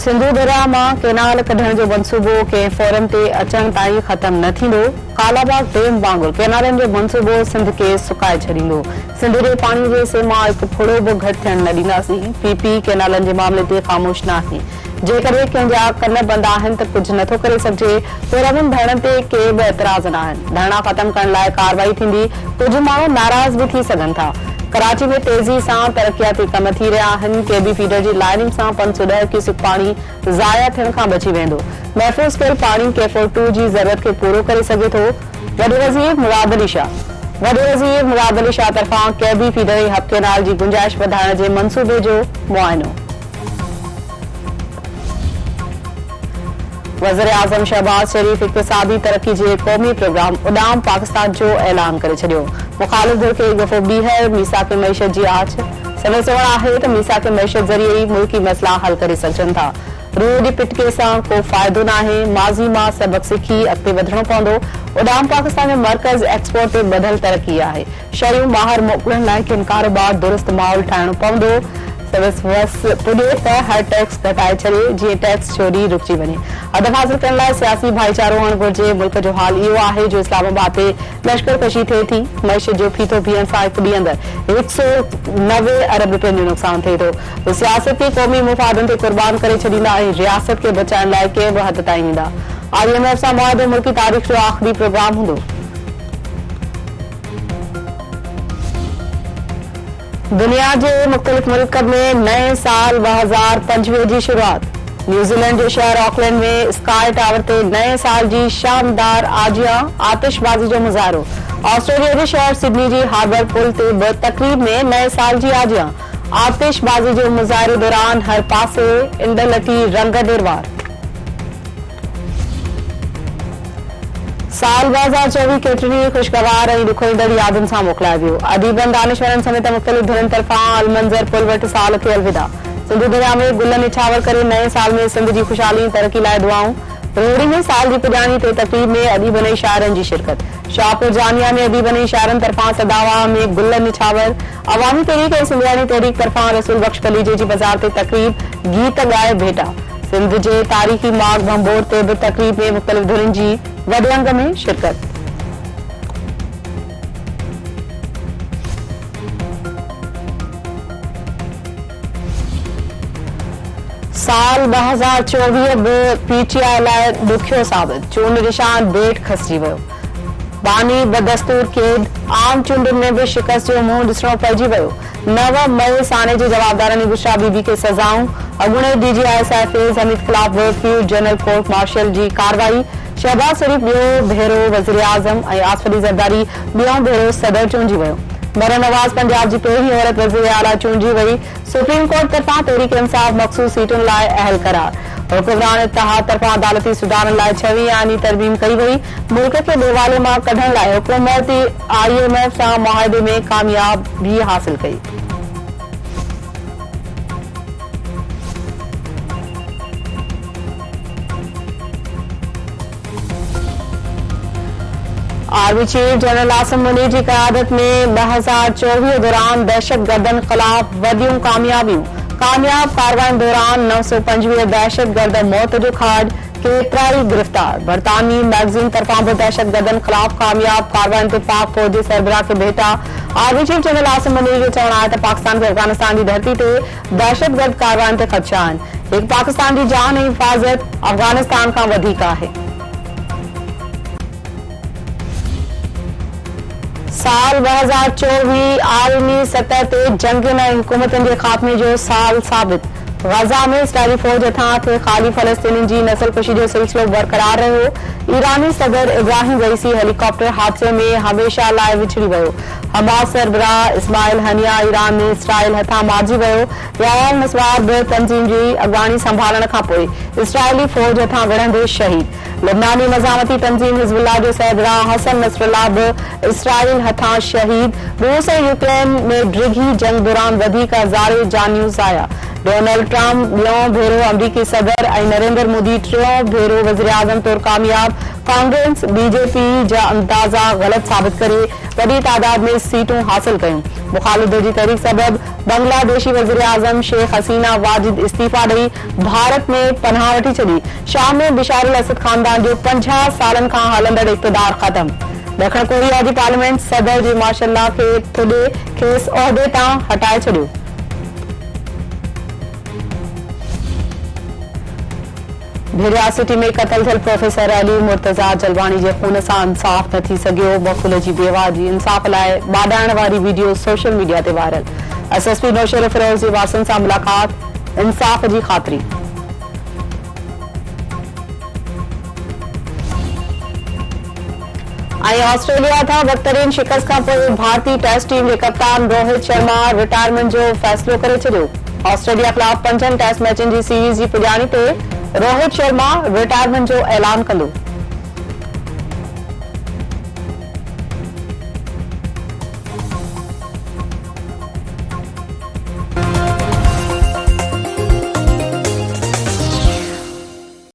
सिंधु दरिया में केनाल कढण जो मंसूबो के फोरम ते अचण ताईं खत्म न थींदो। कालाबाग डैम वांगुरु केनालनि जो मंसूबो सिंध के सुकाए छॾींदो। सिंध जे पाणी जे सीमा हिकु फुड़ो बि घटि थियण न ॾींदासीं। पीपी केनालनि जे मामले ते ख़ामोश न आहे। जेकॾहिं कंहिंजा कन बंद आहिनि त कुझु नथो करे सघिजे। फोरमनि धरणनि ते के बि एतिराज़ न आहिनि। धरणा ख़त्म करण लाइ कार्रवाई थींदी। कुझु माण्हू नाराज़ बि थी सघनि था। कराची में तेजी से तरक्याती कम थी रहा है। केबी फीडर की लाइनिंग से 510 क्यूसेक पानी ज़ाया थियण खां बची वेंदो। महफूज़ कयल पानी केफोर 2 की जरूरत के पूरो करे सके थो। वॾे वज़ीर मुराद अली शाह तरफां केबी फीडर ऐं हब केनाल की गुंजाइश वधाइण के मनसूबे जो मुआयनो। वज़ीर आज़म शहबाज शरीफ इक़्तिसादी तरक्की के क़ौमी प्रोग्राम उड़ाम पाकिस्तान जो ऐलान करे छॾियो। मुखालिफ धुर के दफ़ो ॿीहर मीसाक मईशत की आछ। समय चवण है तो मीसाक मईशत जरिए ही मुल्की मसला हल करे सघजनि था। रोड पिटके से को फ़ायदो न है। माज़ी में सबक सीखी अॻिते वधणो पवंदो। उड़ाम पाकिस्तान में मरकज़ एक्सपोर्ट ते ॿधल तरक्की है। शयूं ॿाहिरि मोकिलण लाइ किन कारोबार दुरुस्त माहौल ठाहिणो पवंदो। पुॼे त हर टैक्स घटाए छॾे जीअं टैक्स चोरी रुकिजी वञे। हदफ़ हासिल करण लाइ सियासी भाईचारो हुअणु घुरिजे। मुल्क जो हाल इहो आहे जो इस्लामाबाद ते लश्करकशी थिए थी। मईशत जो फीथो बीहण सां हिकु ॾींहुं अंदरि 190 अरब रुपयनि जो नुक़सान थिए थो। सियासती क़ौमी मुफ़ादनि ते क़ुर्बान करे छॾींदा ऐं रियासत खे बचाइण लाइ कंहिं बि हद ताईं वेंदा। IMF सां मुआहिदो मुल्की तारीख़ जो आख़िरी प्रोग्राम हूंदो। दुनिया के मुख्तलिफ मुल्क में नए साल 2025 की शुरुआत। न्यूजीलैंड के शहर ऑकलैंड में स्काई टावर ते नए साल की शानदार आजियां आतिशबाजी जो मुजाहरो। ऑस्ट्रेलिया के शहर सिडनी की हार्बर पुल ते तकरीब में नए साल की आजियां आतिशबाजी जो मुजाहरे दौरान हर पासे इंद लटी रंग निर्वार। साल 2024 केतरी खुशगवार और दुखोईंदड़ यादुनि सां मोकिलायो वियो। अदीबनि दानिशवरनि समेत मुख़्तलिफ़ धुरनि तरफ़ां अलमंज़र पुल वटि साल खे अलविदा। सिंधु दरिया में गुल निछावर करे नए साल में सिंध की खुशहाली ऐं तरक्की लाइ दुआऊं। रोहड़ी में साल की पुॼाणी ते तक़रीब में अदीबनि ऐं शाइरनि की शिरकत। शाहपुर जानिया में अदीबनि ऐं शाइरनि तरफ़ां सदावा में गुल निछावर। अवामी तहरीक ऐं सिंधियानी तहरीक तरफ़ां रसूल बख्श कलीजे जी बाज़ार ते तक़रीब गीत गाए भेटा। सिंध के तारीख़ी माग भंबोर ते भी तकरीब में मुख्तलिफ धुरनि जी वॾे अंग में शिरकत। साल 2024 भी PTI लाइ ॾुखियो साबित। चूंड निशान बेट खसिजी वियो। बानी बदस्तूर खेड आम चूंडुनि में भी शिकस्त जो मुंहुं ॾिसणो पइजी वियो। 9 मई साने जे जवाबदारनि बुशरा बीबी के सजाऊं। अॻूणे DGI फैज़ हमीद ख़िलाफ़ वर्ड जनरल कोर्ट मार्शल की कार्रवाई। शहबाज शरीफ ॿियो भेरो वज़ीर आज़म ऐं आसिफ अली ज़रदारी ॿियों भेरो सदर चूंडिजी वियो। मरियम नवाज़ पंजाब की पहिरीं औरत वज़ीर आला चूंडिजी वई। सुप्रीम कोर्ट तरफां तहरीक इंसाफ़ मख़सूस सीटुनि लाइ अहल करार। हुक्मरान इत्तेहाद तरफां अदालती सुधारनि लाइ 6वीं आईनी तरमीम कई वई। मुल्क के बेवाले मां कढण लाइ हुकूमत IMF सां मुआहिदे में कामयाबी हासिल कई। Army chief general Asim Munir की क़यादत में 2024 दौरान दहशतगर्दनि ख़िलाफ़ वॾियूं कामयाबियूं। कामयाब कार्रवाई दौरान 925 दहशतगर्द मौत जो खाड। केतिरा ई गिरफ्तार। बरतानवी मैगज़ीन तरफां भी दहशतगर्दनि ख़िलाफ़ कामयाब कार्रवाई ते पाक फौज के सरबराह के भेटा। Army chief general Asim Munir जो चवणु आहे त पाकिस्तान के अफगानिस्तान की धरती ते दहशतगर्द कार्रवाई ते ख़दशा आहिनि। हिकु पाकिस्तान की जान ऐं हिफ़ाज़त अफगानिस्तान खां वधीक आहे। साल 2024 आलमी सतह ते जंगनि ऐं हुकूमतनि के खात्मे जो साल साबित। गजा में इसराइली फौज हथां थे खाली फलस्तीनी की नस्लकुशी जो सिलसिलो बरकरार रहियो। ईरानी सदर इब्राहिम रईसी हेलीकॉप्टर हादसे में हमेशा लाइ विछड़ी वियो। हमास सरबराह इस्माइल हनिया ईरान में इसराइल हथां मारिजी वियो। यार नस्वार बि तंज़ीम की अॻवानी संभालण खां पोइ इसराइली फौज हथां विढ़ंदे शहीद। लबनानी मज़ामती तंज़ीम हिज़्बुल्लाह जो सरबराह हसन नसरुल्लाह भी इसराइल हथां शहीद। रूस ऐं यूक्रेन में डिघी जंग दौरान वधीक हज़ारे जानियूं ज़ाया। डोनाल्ड ट्रंप ॿियों भेरो अमरीकी सदर ऐं नरेंद्र मोदी टियों भेरो वज़ीर आज़म तौर कामयाब। कांग्रेस बीजेपी जा अंदाज़ा गलत साबित करे वॾी तादाद में सीटूं हासिल कयूं। मुखालिफ़ जी तहरीक सबब बांग्लादेशी वज़ीर आज़म शेख हसीना वाजिद इस्तीफ़ा ॾेई भारत में पनाह वठी छॾी। शाम में बिशारुल असद ख़ानदान जो 50 सालनि खां हलंदड़ इक़्तिदार ख़तम। ॾखण कोरिया जी पार्लियामेंट सदर जी मार्शल्ला खे थुॾे खेसि उहिदे तां हटाए छॾियो। भेड़िया सिटी में क़त्ल थियल प्रोफेसर अली मुर्तज़ा जलवानी जे खून सां इंसाफ़ न थी सघियो। मखुल जी बेवा जी इंसाफ़ लाइ बाॾाइण वारी वीडियो सोशल मीडिया ते वायरल। एसएसपी नौशर फिरोज़ जी वारसनि सां मुलाक़ात, इंसाफ़ जी ख़ातिरी। ऑस्ट्रेलिया था बदतरीन शिकस्त खां पोइ भारतीय टेस्ट टीम के कप्तान रोहित शर्मा रिटायरमेंट जो फ़ैसिलो करे छॾियो। ऑस्ट्रेलिया खिलाफ 5 टेस्ट मैचनि जी सीरीज़ जी पुॼाणी ते रोहित शर्मा रिटायरमेंट जो ऐलान कंदो।